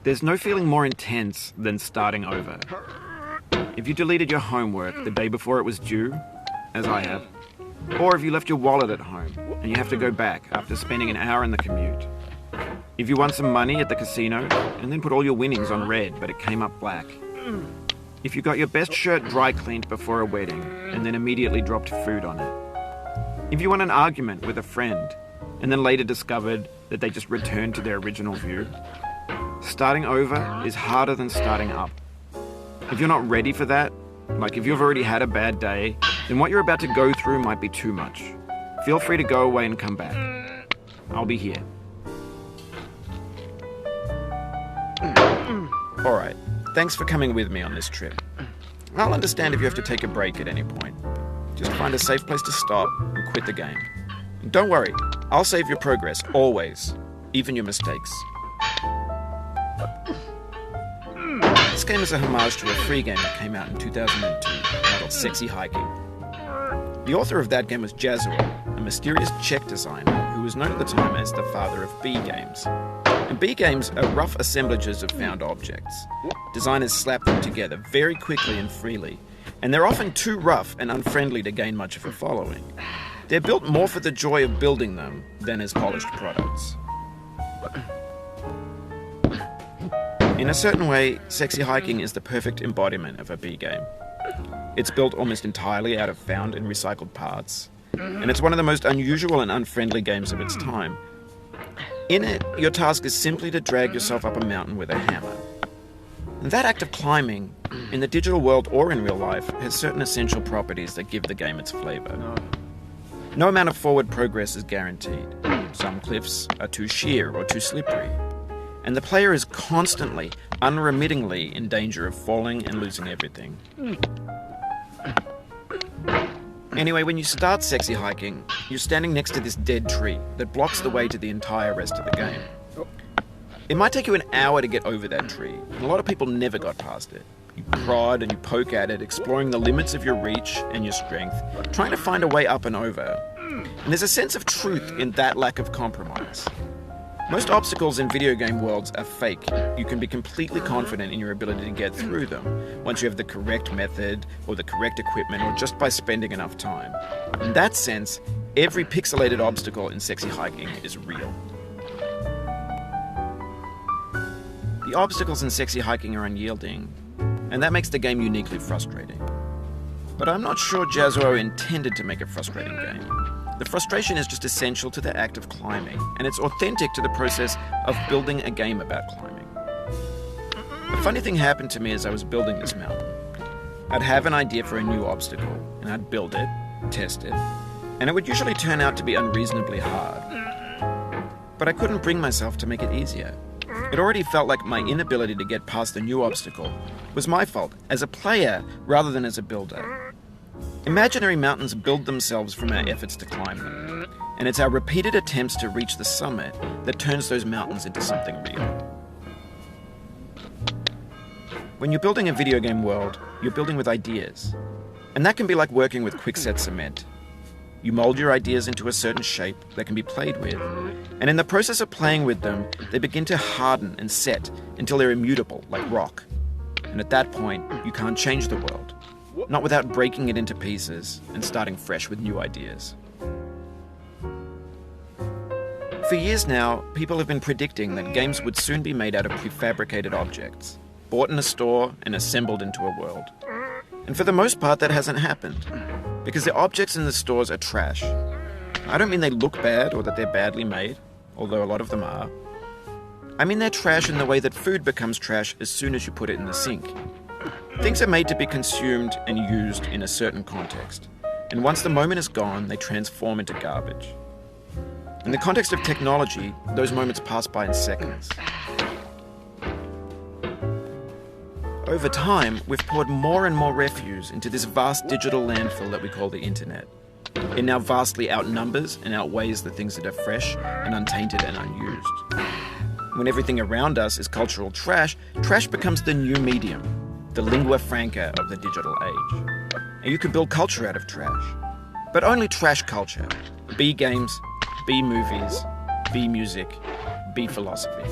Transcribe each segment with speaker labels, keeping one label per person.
Speaker 1: There's no feeling more intense than starting over. If you deleted your homework the day before it was due, as I have, or if you left your wallet at home and you have to go back after spending an hour in the commute. If you won some money at the casino and then put all your winnings on red but it came up black. If you got your best shirt dry cleaned before a wedding and then immediately dropped food on it. If you won an argument with a friend and then later discovered that they just returned to their original view. Starting over is harder than starting up. If you're not ready for that, like if you've already had a bad day, then what you're about to go through might be too much. Feel free to go away and come back. I'll be here. Alright, thanks for coming with me on this trip. I'll understand if you have to take a break at any point. Just find a safe place to stop and quit the game. And don't worry, I'll save your progress, always, even your mistakes. This game is a homage to a free game that came out in 2002, titled Sexy Hiking. The author of that game was Jazuo, a mysterious Czech designer who was known at the time as the father of B games. And B games are rough assemblages of found objects. Designers slap them together very quickly and freely, and they're often too rough and unfriendly to gain much of a following. They're built more for the joy of building them than as polished products. In a certain way, Sexy Hiking is the perfect embodiment of a B game. It's built almost entirely out of found and recycled parts, and it's one of the most unusual and unfriendly games of its time. In it, your task is simply to drag yourself up a mountain with a hammer. And that act of climbing, in the digital world or in real life, has certain essential properties that give the game its flavor. No amount of forward progress is guaranteed. Some cliffs are too sheer or too slippery. And the player is constantly, unremittingly in danger of falling and losing everything. Anyway, when you start Sexy Hiking, you're standing next to this dead tree that blocks the way to the entire rest of the game. It might take you an hour to get over that tree, and a lot of people never got past it. You prod and you poke at it, exploring the limits of your reach and your strength, trying to find a way up and over. And there's a sense of truth in that lack of compromise. Most obstacles in video game worlds are fake. You can be completely confident in your ability to get through them once you have the correct method or the correct equipment or just by spending enough time. In that sense, every pixelated obstacle in Sexy Hiking is real. The obstacles in Sexy Hiking are unyielding, and that makes the game uniquely frustrating. But I'm not sure Jazuo intended to make a frustrating game. The frustration is just essential to the act of climbing, and it's authentic to the process of building a game about climbing. A funny thing happened to me as I was building this mountain. I'd have an idea for a new obstacle, and I'd build it, test it, and it would usually turn out to be unreasonably hard. But I couldn't bring myself to make it easier. It already felt like my inability to get past the new obstacle was my fault as a player rather than as a builder. Imaginary mountains build themselves from our efforts to climb them, and it's our repeated attempts to reach the summit that turns those mountains into something real. When you're building a video game world, you're building with ideas, and that can be like working with quickset cement. You mold your ideas into a certain shape that can be played with, and in the process of playing with them, they begin to harden and set until they're immutable, like rock. And at that point, you can't change the world. Not without breaking it into pieces and starting fresh with new ideas. For years now, people have been predicting that games would soon be made out of prefabricated objects, bought in a store and assembled into a world. And for the most part, that hasn't happened, because the objects in the stores are trash. I don't mean they look bad or that they're badly made, although a lot of them are. I mean they're trash in the way that food becomes trash as soon as you put it in the sink. Things are made to be consumed and used in a certain context, and once the moment is gone, they transform into garbage. In the context of technology, those moments pass by in seconds. Over time, we've poured more and more refuse into this vast digital landfill that we call the internet. It now vastly outnumbers and outweighs the things that are fresh and untainted and unused. When everything around us is cultural trash, trash becomes the new medium, the lingua franca of the digital age. And you can build culture out of trash. But only trash culture. B games, B movies, B music, B philosophy.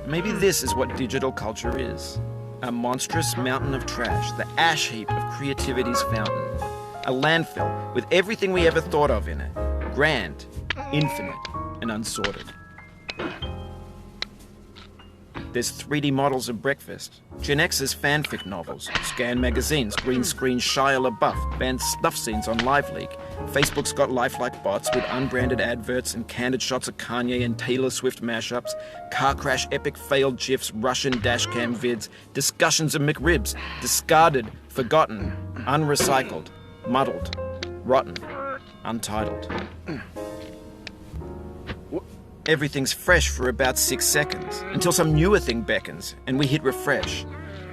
Speaker 1: Maybe this is what digital culture is. A monstrous mountain of trash, the ash heap of creativity's fountain. A landfill with everything we ever thought of in it. Grand, infinite, and unsorted. There's 3D models of breakfast, Gen X's fanfic novels, scan magazines, green screen Shia LaBeouf, banned snuff scenes on LiveLeak. Facebook's got lifelike bots with unbranded adverts and candid shots of Kanye and Taylor Swift mashups, car crash epic failed GIFs, Russian dashcam vids, discussions of McRibs, discarded, forgotten, unrecycled, muddled, rotten, untitled. Everything's fresh for about 6 seconds, until some newer thing beckons, and we hit refresh.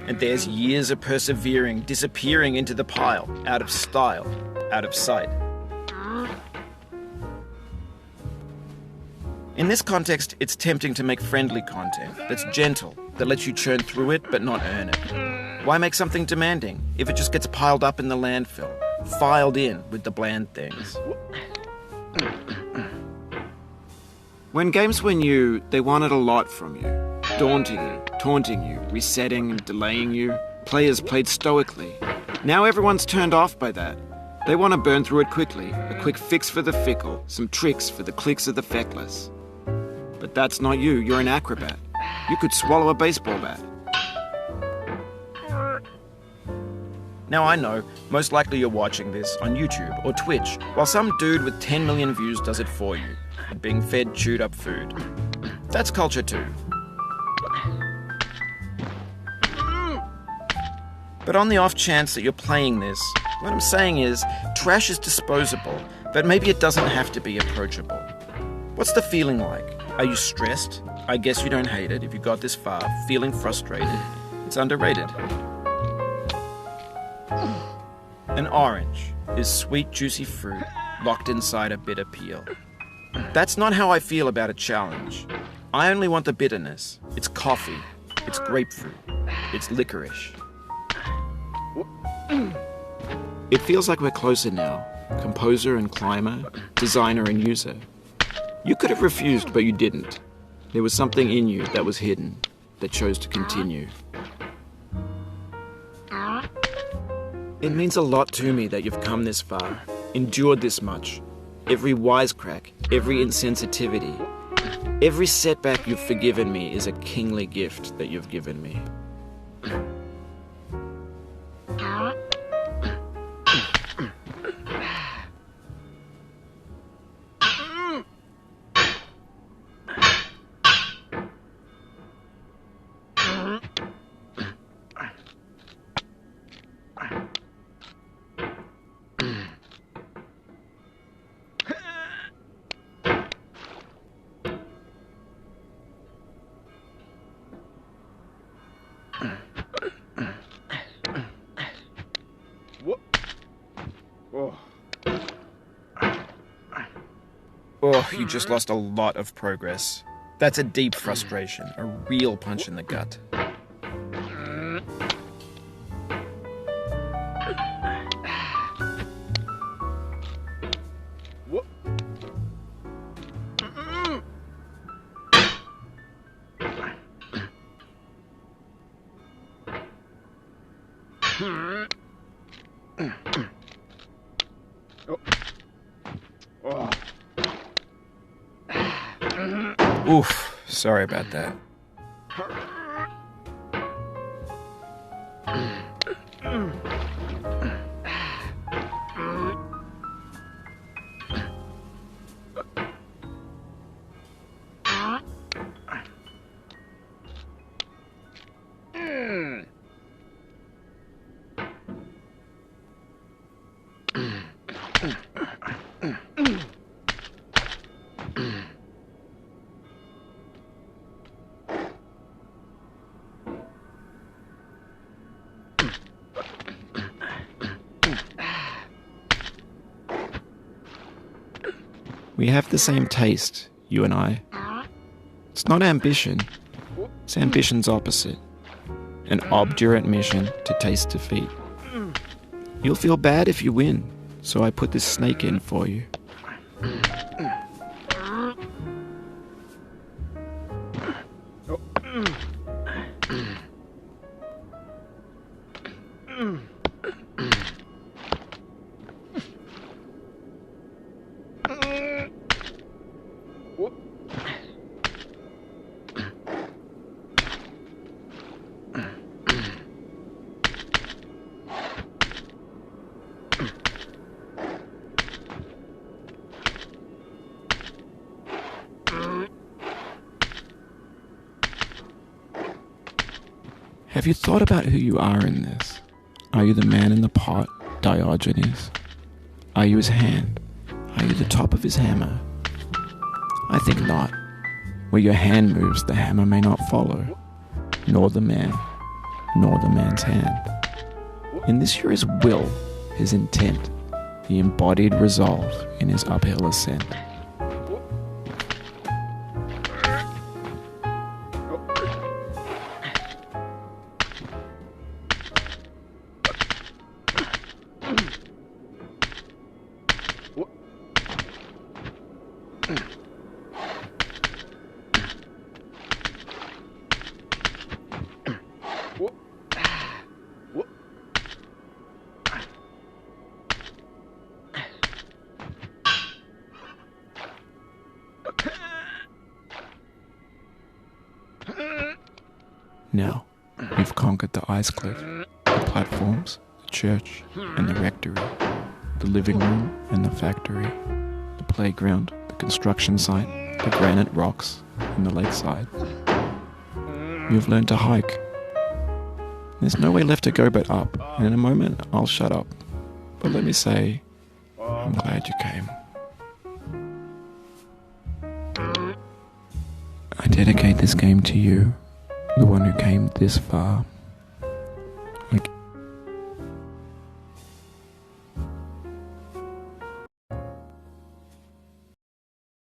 Speaker 1: And there's years of persevering, disappearing into the pile, out of style, out of sight. In this context, it's tempting to make friendly content that's gentle, that lets you churn through it but not earn it. Why make something demanding if it just gets piled up in the landfill, filed in with the bland things? When games were new, they wanted a lot from you. Daunting you, taunting you, resetting and delaying you. Players played stoically. Now everyone's turned off by that. They want to burn through it quickly, a quick fix for the fickle, some tricks for the clicks of the feckless. But that's not you, you're an acrobat. You could swallow a baseball bat. Now I know, most likely you're watching this on YouTube or Twitch, while some dude with 10 million views does it for you, being fed chewed up food. That's culture too. But on the off chance that you're playing this, what I'm saying is, trash is disposable, but maybe it doesn't have to be approachable. What's the feeling like? Are you stressed? I guess you don't hate it if you got this far, feeling frustrated. It's underrated. An orange is sweet, juicy fruit locked inside a bitter peel. That's not how I feel about a challenge. I only want the bitterness. It's coffee. It's grapefruit. It's licorice. It feels like we're closer now. Composer and climber, designer and user. You could have refused, but you didn't. There was something in you that was hidden, that chose to continue. It means a lot to me that you've come this far, endured this much. Every wisecrack, every insensitivity, every setback you've forgiven me is a kingly gift that you've given me. Oh, you just lost a lot of progress. That's a deep frustration, a real punch in the gut. Oof, sorry about that. We have the same taste, you and I. It's not ambition. It's ambition's opposite. An obdurate mission to taste defeat.
Speaker 2: You'll feel bad if you win, so I put this snake in for you. Have you thought about who you are in this? Are you the man in the pot, Diogenes? Are you his hand? Are you the top of his hammer? I think not. Where your hand moves, the hammer may not follow, nor the man, nor the man's hand. In this you're his will, his intent, the embodied resolve in his uphill ascent. Now, we've conquered the ice cliff, the platforms, the church, and the rectory, the living room and the factory, the playground, the construction site, the granite rocks, and the lakeside. You've learned to hike. There's no way left to go but up, and in a moment I'll shut up. But let me say, I'm glad you came. I dedicate this game to you, the one who came this far.